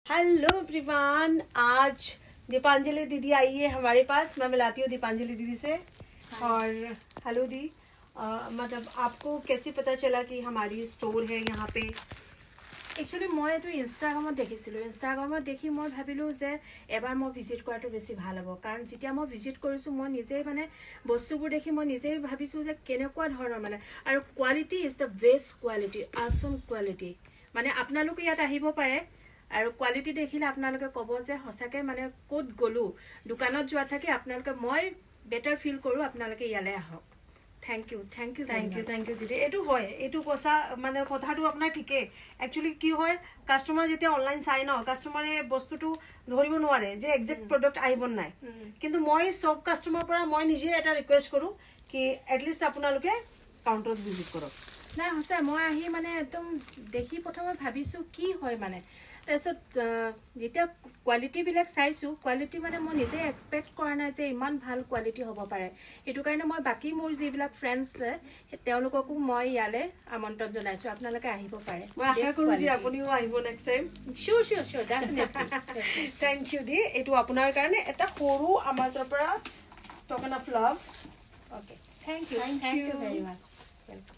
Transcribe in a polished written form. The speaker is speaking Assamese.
हेलो एवरीवन, आज दीपांजलि दीदी आई है हमारे पास. मैं मिलाती हूँ दीपांजलि दीदी से. और हेलो दी, मतलब आपको कैसे पता चला कि हमारी स्टोर है यहाँ पे? एक्चुअली मैं ये इन्स्टाग्रामत देखिছিলোঁ. इन्स्टाग्रामत देखि मैं भाविলোঁ जे एबार मैं भिजिट कराটো बेছি ভাল হ'ব, कारण যেতিয়া মই ভিজিট কৰিছোঁ মই নিজেই মানে বস্তুবোৰ দেখি মই নিজেই ভাবিছোঁ যে কেনেকুৱা ধৰণৰ মানে, আৰু quality is the best quality, Asom quality. মানে আপোনালোকে ইয়াত আহিব পাৰে আৰু কোৱালিটি দেখিলে আপোনালোকে ক'ব যে সঁচাকৈ মানে ক'ত গ'লোঁ, দোকানত যোৱা থাকি আপোনালোকে মই বেটাৰ ফিল কৰোঁ, আপোনালোকে ইয়ালৈ আহক. থ্যাংক ইউ দিদি. এইটো হয়, এইটো কথা মানে কথাটো আপোনাৰ ঠিকেই. একচুৱেলি কি হয়, কাষ্টমাৰ যেতিয়া অনলাইন চাই ন, কাষ্টমাৰে বস্তুটো ধৰিব নোৱাৰে যে একজেক্ট প্ৰডাক্ট আহিব নাই. কিন্তু মই সব কাষ্টমাৰৰ পৰা মই নিজে এটা ৰিকুৱেষ্ট কৰোঁ কি এটলিষ্ট আপোনালোকে কাউণ্টাৰত ভিজিট কৰক. নাই সঁচা, মই আহি মানে একদম দেখি প্ৰথমে ভাবিছোঁ কি হয় মানে, তাৰপিছত যেতিয়া কোৱালিটিবিলাক চাইছোঁ, কোৱালিটি মানে মই নিজে এক্সপেক্ট কৰা নাই যে ইমান ভাল কোৱালিটি হ'ব পাৰে. সেইটো কাৰণে মই বাকী মোৰ যিবিলাক ফ্ৰেণ্ডছ তেওঁলোককো মই ইয়ালৈ আমন্ত্ৰণ জনাইছোঁ, আপোনালোকে আহিব পাৰে. মই আশা কৰোঁ যে আপুনিও আহিব next time. Sure definitely. Thank you দি. এইটো আপোনাৰ কাৰণে এটা সৰু আমাৰ তাৰ পৰা token of love. Okay, thank you very much. Welcome.